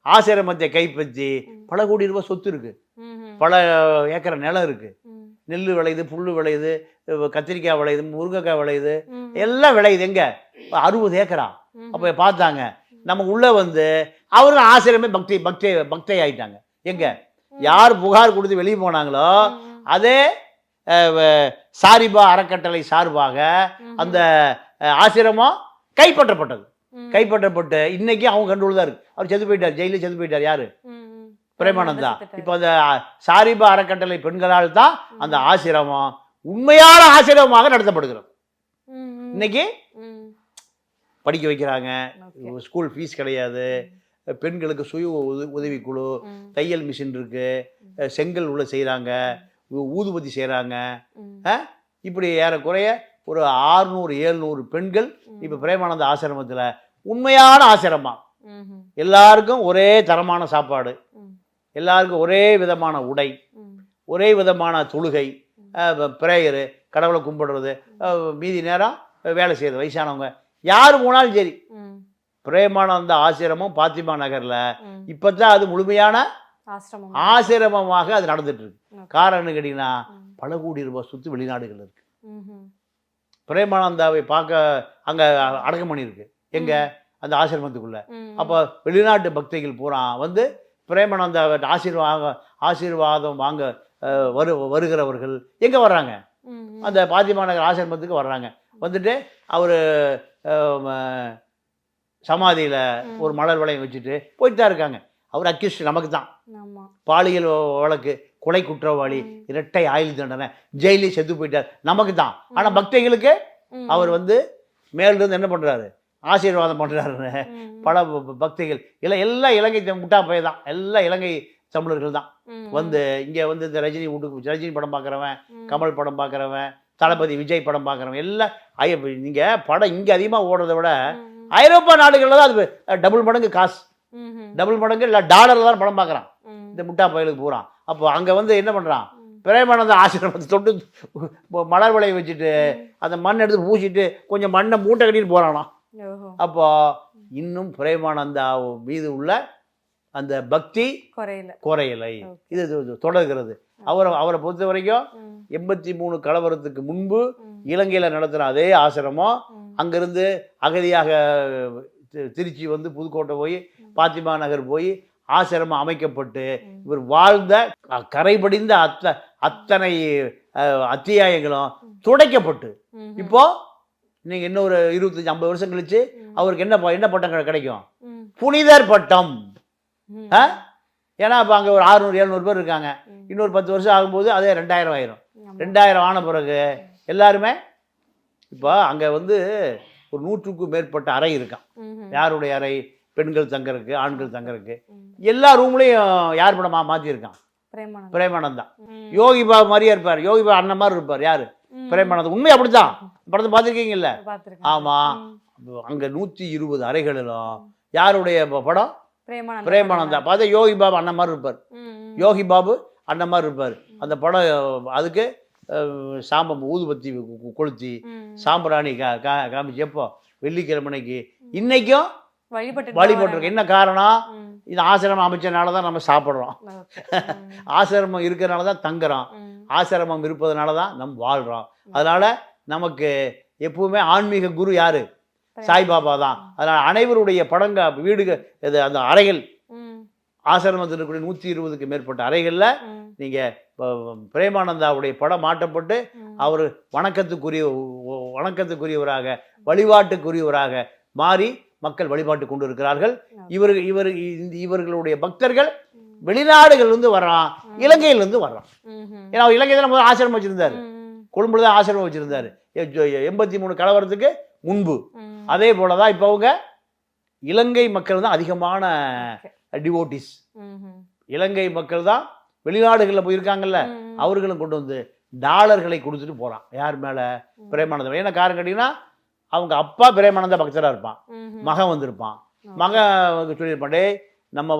ஆசிரமத்தை கைப்பற்றி பல கோடி ரூபாய் சொத்து இருக்கு, பல ஏக்கர் நிலம் இருக்கு, நெல் விளையுது, புல்லு விளையுது, கத்திரிக்காய் விளையுது, முருங்கைக்காய் விளையுது, எல்லாம் விளையுது. எங்க? 60 ஏக்கரா. அப்ப பார்த்தாங்க நம்ம உள்ள வந்து அவரும் ஆசிரியமே பக்தை ஆயிட்டாங்க. எங்க? யார் புகார் கொடுத்து வெளியே போனாங்களோ அதே சாரிபா அறக்கட்டளை சார்பாக அந்த ஆசிரமம் கைப்பற்றப்பட்டு இன்னைக்கு அவங்க கண்ட்ரோல் தான் இருக்கு. அவர் செத்து போயிட்டார், ஜெயிலில் செத்து போயிட்டார். யாரு? பிரேமானந்தா. இப்போ அந்த சாரிபா அறக்கட்டளை பெண்களால் தான் அந்த ஆசிரமம் உண்மையான ஆசிரமமாக நடத்தப்படுகிறது. இன்னைக்கு படிக்க வைக்கிறாங்க, ஸ்கூல் ஃபீஸ் கிடையாது, பெண்களுக்கு சுய உதவிக்குழு, தையல் மிஷின் இருக்கு, செங்கல் உள்ள செய்கிறாங்க, ஊதுபத்தி செய்கிறாங்க. இப்படி ஏறக்குறைய ஒரு 600-700 பெண்கள் இப்போ பிரேமானந்த ஆசிரமத்தில், உண்மையான ஆசிரமம், எல்லாருக்கும் ஒரே தரமான சாப்பாடு, எல்லாருக்கும் ஒரே விதமான உடை, ஒரே விதமான தொழுகை, பிரேயரு, கடவுளை கும்பிடுறது, மீதி நேரம் வேலை செய்யறது, வயசானவங்க யார் போனாலும் சரி. பிரேமானந்த ஆசிரமம் பாத்திமா நகர்ல இப்பதான் அது முழுமையான ஆசிரமமாக அது நடந்துட்டு இருக்கு. காரணம் கேட்டீங்கன்னா பல கோடி ரூபாய் சொத்து வெளிநாடுகள் இருக்கு. பிரேமானந்தாவை பார்க்க அங்க அடக்கம் பண்ணியிருக்கு. எங்க? அந்த ஆசிரமத்துக்குள்ள. அப்போ வெளிநாட்டு பக்திகள் பூரா வந்து பிரேமானந்தாவை ஆசீர்வாதம் வாங்க வருகிறவர்கள் எங்க வர்றாங்க? அந்த பாத்திமா நகர் ஆசிரமத்துக்கு வர்றாங்க. வந்துட்டு அவரு சமாதியில ஒரு மலர் வளையம் வச்சுட்டு போயிட்டு தான் இருக்காங்க. அவர் அக்யூஸ்ட் நமக்கு தான், பாலியல் வழக்கு, கொலை குற்றவாளி, இரட்டை ஆயுள் தண்டனை, ஜெயிலே செத்து போயிட்டார், நமக்கு தான். ஆனா பக்திகளுக்கு அவர் வந்து மேலிருந்து என்ன பண்றாரு? ஆசீர்வாதம் பண்றாரு. பல பக்திகள் எல்லாம் இலங்கை முட்டா பைய தான், எல்லாம் இலங்கை தமிழர்கள் தான். வந்து இங்க வந்து இந்த ரஜினி படம் பார்க்குறவன், கமல் படம் பார்க்குறவன், தளபதி விஜய் படம் பார்க்குறவன் எல்லாம் நீங்க படம் இங்க அதிகமா ஓடுறதை விட ஐரோப்பா நாடுகளில் தான் அது டபுள் மடங்கு காசு, டபுள் மடங்கு இல்லை டாலர்ல தான் படம் பார்க்குறான் இந்த முட்டா பயலுக்கு போகிறான். அப்போ அங்கே வந்து என்ன பண்ணுறான்? பிரேமானந்த ஆசிரமத்தை தொட்டு மலர் வளைய வச்சுட்டு அந்த மண் எடுத்து பூசிட்டு கொஞ்சம் மண்ணை மூட்டை கட்டிட்டு போகிறானா. அப்போ இன்னும் பிரேமானந்தா மீது உள்ள அந்த பக்தி குறையலை, இது தொடர்கிறது. அவரை பொறுத்த வரைக்கும் 83 கலவரத்துக்கு முன்பு இலங்கையில் நடத்துகிற அதே ஆசிரமம் அங்கிருந்து அகதியாக திருச்சி வந்து புதுக்கோட்டை போய் பாத்திமா நகர் போய் ஆசிரமம் அமைக்கப்பட்டு இவர் வாழ்ந்த கரைபடிந்த அத்தனை அத்தியாயங்களும் துடைக்கப்பட்டு இப்போ நீங்க இன்னொரு 25-50 வருஷம் கழிச்சு அவருக்கு என்ன பட்டம் கிடைக்கும்? புனிதர் பட்டம். ஏன்னா இப்போ அங்கே ஒரு 600-700 பேர் இருக்காங்க. இன்னொரு 10 வருஷம் ஆகும்போது அதே 2000 ஆயிரும். 2000 ஆன பிறகு எல்லாருமே இப்போ அங்கே வந்து ஒரு 100க்கும் மேற்பட்ட அறை இருக்கான். யாருடைய அறை? பெண்கள் தங்கறதுக்கு, ஆண்கள் தங்கறதுக்கு. எல்லா ரூம்லையும் யார் படமா மாற்றிருக்கான்? பிரேமானந்தா. யோகி பாபு மாதிரியே இருப்பார். யோகி பாபு அண்ணன் மாதிரி இருப்பார். யாரு? பிரேமானந்தா. உண்மை அப்படித்தான். படத்தை பார்த்துருக்கீங்கல்ல? ஆமா. அங்க 120 அறைகளிலும் யாருடைய படம்? பிரேமானந்தா. பார்த்தா யோகி பாபு அண்ணன் மாதிரி இருப்பார். யோகி பாபு அண்ணன் மாதிரி இருப்பார். அந்த படம் அதுக்கு ஊதுபத்தி கொளுத்தி சாம்பிராணி காமிச்சு எப்போ வெள்ளிக்கிழமைக்கு இன்னைக்கும் வழிபட்டுருக்கு. என்ன காரணம்? இது ஆசிரமம் அமைச்சனால தான் நம்ம சாப்பிட்றோம். ஆசிரமம் இருக்கிறனால தான் தங்குறோம். ஆசிரமம் இருப்பதனால தான் நம்ம வாழ்கிறோம். அதனால நமக்கு எப்பவுமே ஆன்மீக குரு யாரு? சாய்பாபா தான். அதனால அனைவருடைய வீடுகள் இது அந்த அறைகள் ஆசிரமத்தில் இருக்கக்கூடிய 120க்கு மேற்பட்ட அறைகளில் நீங்கள் பிரேமானந்தாவுடைய படம் மாட்டப்பட்டு அவர் வணக்கத்துக்குரியவராக வழிபாட்டுக்குரியவராக மாறி மக்கள் வழிபாட்டு கொண்டு இருக்கிறார்கள். இவர்களுடைய பக்தர்கள் வெளிநாடுகள்லேருந்து வர்றான், இலங்கையிலிருந்து வர்றான். ஏன்னா அவர் இலங்கை தான் முதல்ல ஆசிரமம் வச்சிருந்தாரு. கொழும்புல தான் ஆசிரமம் வச்சிருந்தாரு 83 கலவரத்துக்கு முன்பு. அதே போலதான் இப்போ அவங்க இலங்கை மக்கள் தான் அதிகமான டிவோட்டிஸ். இலங்கை மக்கள் தான் வெளிநாடுகளில் போயிருக்காங்கல்ல, அவர்களும் கொண்டு வந்து டாலர்களை கொடுத்துட்டு போறான். யார் மேல? பிரேமானந்தம். என்ன காரணம் கேட்டீங்கன்னா, அவங்க அப்பா பிரேமானந்த பக்தரா இருப்பான், மகன் வந்திருப்பான். மகன் சொல்லியிருப்பான், டே நம்ம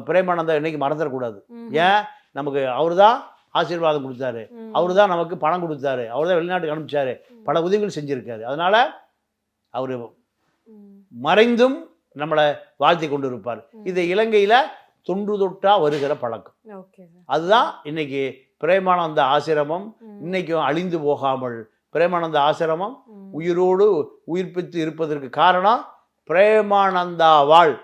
பிரேமானந்தா இன்னைக்கு மறந்துடக்கூடாது. ஏன்? நமக்கு அவரு தான் ஆசீர்வாதம் கொடுத்தாரு, அவரு தான் நமக்கு பணம் கொடுத்தாரு, அவர் தான் வெளிநாட்டுக்கு அனுப்பிச்சாரு, பல உதவிகள் செஞ்சிருக்காரு. அதனால அவரு மறைந்தும் நம்மளை வாழ்த்தி கொண்டு இருப்பார். இது இலங்கையில தொன்று தொட்டா வருகிற பழக்கம். அதுதான் இன்னைக்கு பிரேமானந்த ஆசிரமம் இன்னைக்கும் அழிந்து போகாமல் பிரேமானந்த ஆசிரமம் உயிரோடு உயிர்ப்பித்து இருப்பதற்கு காரணம் பிரேமானந்தாவால்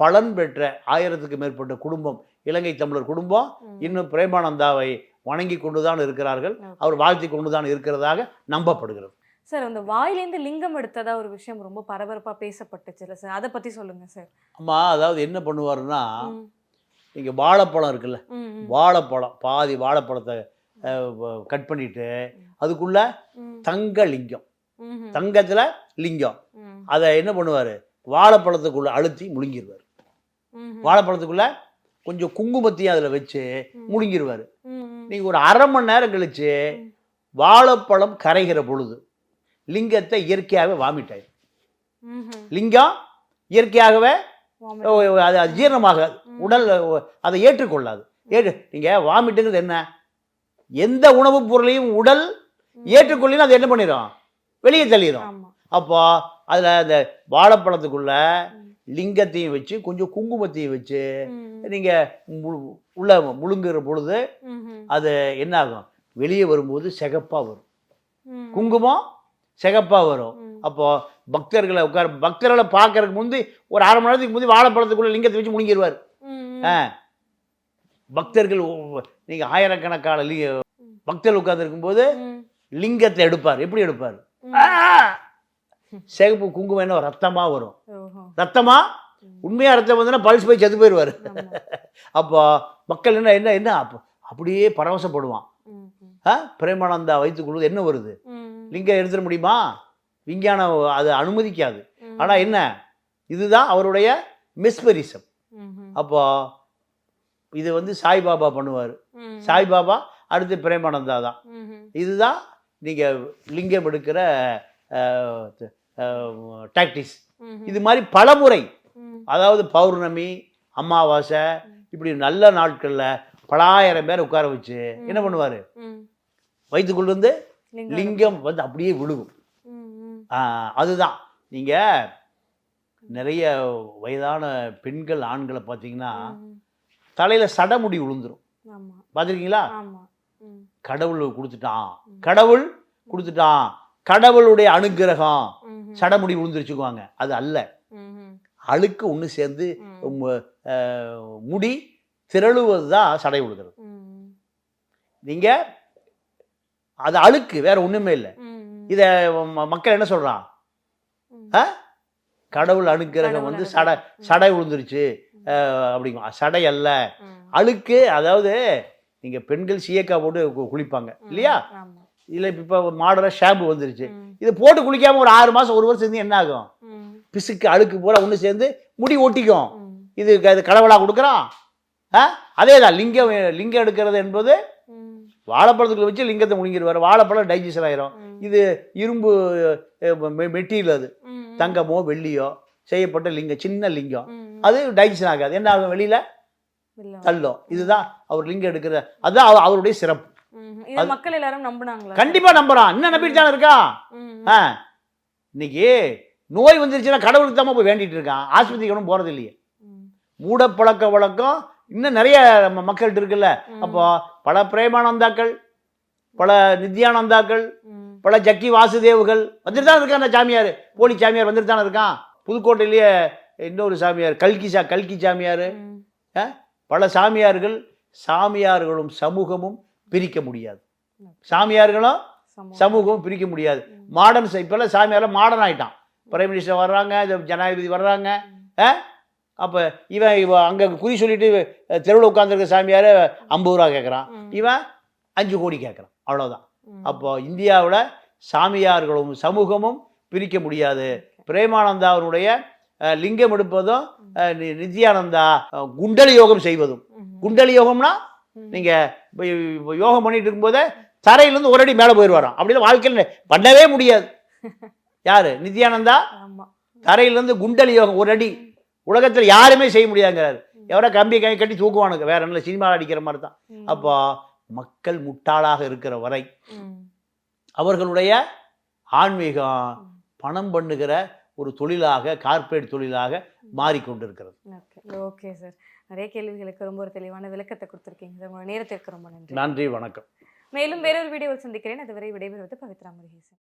பலன் பெற்ற 1000க்கு மேற்பட்ட குடும்பம், இலங்கை தமிழர் குடும்பம் இன்னும் பிரேமானந்தாவை வணங்கி கொண்டுதான் இருக்கிறார்கள், அவர் வாழ்த்தி கொண்டுதான் இருக்கிறதாக நம்பப்படுகிறது. சார், அந்த வாயிலேருந்து லிங்கம் எடுத்ததா ஒரு விஷயம் ரொம்ப பரபரப்பாக பேசப்பட்டுச்சுல்ல சார், அதை பற்றி சொல்லுங்க சார். ஆமா, அதாவது என்ன பண்ணுவாருன்னா, இங்கே வாழைப்பழம் இருக்குல்ல, வாழைப்பழம் பாதி வாழைப்பழத்தை கட் பண்ணிட்டு அதுக்குள்ள தங்க லிங்கம், தங்கத்துல லிங்கம், அதை என்ன பண்ணுவாரு, வாழைப்பழத்துக்குள்ள அழுத்தி முழுங்கிடுவார். வாழைப்பழத்துக்குள்ள கொஞ்சம் குங்குமத்தையும் அதில் வச்சு முழுங்கிடுவார். நீங்கள் ஒரு அரை மணி நேரம் கழிச்சு வாழைப்பழம் கரைகிற பொழுது லிங்கத்தை இயற்கையாகவே வாமிட் ஆயிடும். லிங்கம் இயற்கையாகவே அது ஜீரணமாக உடல் அதை ஏற்றுக்கொள்ளாது. நீங்கள் வாமிட்டுங்கிறது என்ன? எந்த உணவுப் பொருளையும் உடல் ஏற்றுக்கொள்ளினா அது என்ன பண்ணிடும்? வெளியே தள்ளிடும். அப்போ அதில் அந்த வாழைப்பழத்துக்குள்ள லிங்கத்தையும் வச்சு கொஞ்சம் குங்குமத்தையும் வச்சு நீங்கள் உள்ள முழுங்குற பொழுது அது என்ன ஆகும்? வெளியே வரும்போது சிகப்பாக வரும், குங்குமம் சிகப்பாக வரும். அப்போ பக்தர்களை பார்க்கறதுக்கு முந்தி ஒரு அரை மணி நேரத்துக்கு முந்தி வாழைப்பழத்துக்குள்ள லிங்கத்தை வச்சு முழுங்கிடுவார். பக்தர்கள் நீங்கள் ஆயிரக்கணக்கான பக்தர்கள் உட்கார்ந்து இருக்கும்போது லிங்கத்தை எடுப்பார். எப்படி எடுப்பார்? சிகப்பு குங்குமம் என்ன ரத்தமா வரும். ரத்தமா உண்மையா ரத்தம் வந்து பல்ஸ் போய் செத்து போயிடுவார். அப்போ மக்கள் என்ன என்ன என்ன அப்படியே பரவசப்படுவான். பிரேமானந்தா வைத்துக் கொள்வது என்ன வருது? லிங்கம் எடுத்துட முடியுமா? விஞ்ஞானம் அது அனுமதிக்காது. ஆனா என்ன, இதுதான் அவருடைய மெஸ்பரிசம். அப்போ இது சாய்பாபா பண்ணுவார். சாய்பாபா அடுத்து பிரேமானந்தா தான். இதுதான் நீங்க லிங்கம் எடுக்கிற டாக்டிக்ஸ். இது மாதிரி பல முறை, அதாவது பௌர்ணமி, அமாவாசை, இப்படி நல்ல நாட்கள்ல பலாயிரம் பேர் உட்கார வச்சு என்ன பண்ணுவாரு, வைத்துக்கொண்டு வந்து லிங்கம் அப்படியே விழுகும். அதுதான் நீங்க நிறைய வயதான பெண்கள் ஆண்களை பார்த்தீங்கன்னா தலையில சடமுடி விழுந்துரும். பார்த்துருக்கீங்களா? கடவுள் கொடுத்துட்டான், கடவுளுடைய அனுக்கிரகம், சடமுடி விழுந்துருச்சுக்குவாங்க. அது அல்ல, அழுக்கு ஒன்று சேர்ந்து முடி திரளுவது தான் சடை விழுகிறது. நீங்க அது அழுக்கு, வேற ஒண்ணுமே இல்லை. இத மக்கள் என்ன சொல்றான்? கடவுள் அனுக்கிரகம் சடை விழுந்துருச்சு அப்படிங்க. சடை அல்ல, அழுக்கு. அதாவது நீங்க பெண்கள் சீயக்கா போட்டு குளிப்பாங்க இல்லையா? இல்லை இப்போ மாடலாக ஷாம்பு வந்துருச்சு. இது போட்டு குளிக்காம ஒரு 6 மாசம் 1 வருஷம் இருந்து என்ன ஆகும்? பிசுக்கு அழுக்கு பூரா ஒன்று சேர்ந்து முடி ஒட்டிக்கும். இது கடவுளா கொடுக்குறான்? அதே தான் லிங்கம் எடுக்கிறது என்பது வாழைப்பழத்துக்குள்ள வச்சு லிங்கத்தை முழுங்கிடுவார். வாழைப்பழம் டைஜஷன் ஆயிரும். இது இரும்பு மெட்டீரியல், அது தங்கமோ வெள்ளியோ செய்யப்பட்ட லிங்கம், சின்ன லிங்கம், அது டைஜஷன் ஆகாது. என்ன ஆகும்? வெளியில தள்ளும். இதுதான் அவர் லிங்கம் எடுக்கிற, அதுதான் அவருடைய சிறப்பு. மக்கள் எல்லாரும் நம்பினாங்களா? கண்டிப்பா நம்புறான். இன்னும் நம்பிட்டு தானே இருக்கான். இன்னைக்கு நோய் வந்துருச்சுன்னா கடவுளுக்கு தான் போய் வேண்டிட்டு இருக்கான், ஆஸ்பத்திரிக்கு ஒன்றும் போறது இல்லையே. மூட பழக்க வழக்கம் இன்னும் நிறைய மக்கள்கிட்ட இருக்குல்ல. அப்போ பல பிரேமானந்தாக்கள், பல நித்யானந்தாக்கள், பல ஜக்கி வாசுதேவுகள் வந்துட்டு தான் இருக்கான். அந்த சாமியார், போலி சாமியார் வந்துட்டு தானே இருக்கான். புதுக்கோட்டையிலேயே இன்னொரு சாமியார் கல்கி சாமியார், பல சாமியார்கள். சாமியார்களும் சமூகமும் பிரிக்க முடியாது. சாமியார்களும் சமூகமும் பிரிக்க முடியாது. மாடர்ன் இப்பெல்லாம் சாமியாரெல்லாம் மாடர்ன் ஆகிட்டான். பிரைம் மினிஸ்டர் வர்றாங்க, ஜனாதிபதி வர்றாங்க. அப்போ இவன் அங்கே குறி சொல்லிட்டு தெருவில் உட்காந்துருக்க சாமியார் 50 ரூபா கேட்குறான், இவன் 5 கோடி கேட்குறான். அவ்வளோதான். அப்போ இந்தியாவில் சாமியார்களும் சமூகமும் பிரிக்க முடியாது. பிரேமானந்தா அவருடைய லிங்கம் எடுப்பதும் நித்யானந்தா குண்டலி யோகம் செய்வதும். குண்டலி யோகம்னா நீங்கள் யோகம் பண்ணிட்டு இருக்கும்போதே தரையிலேருந்து ஒரு அடி மேலே போயிடுவாராம். அப்படின்னா வாழ்க்கையில் பண்ணவே முடியாது. யாரு? நித்யானந்தா. தரையிலேருந்து குண்டலி யோகம் ஒரு அடி உலகத்தில் யாருமே செய்ய முடியாதுங்கிறாரு. எவரோ கம்பி கை கட்டி தூக்குவானுங்க, வேற என்ன சினிமாவில் அடிக்கிற மாதிரி தான். அப்போ மக்கள் முட்டாளாக இருக்கிற வரை அவர்களுடைய ஆன்மீகம் பணம் பண்ணுகிற ஒரு தொழிலாக, கார்ப்பரேட் தொழிலாக மாறிக்கொண்டிருக்கிறது. ஓகே சார், நிறைய கேள்விகளுக்கு ரொம்ப ஒரு தெளிவான விளக்கத்தை கொடுத்துருக்கீங்க சார். உங்களோட நேரத்திற்கு ரொம்ப நன்றி. நன்றி, வணக்கம். மேலும் வேறொரு வீடியோவில் சந்திக்கிறேன். அதுவரை விடைபெறுவது பவித்ரா முருகேசன்.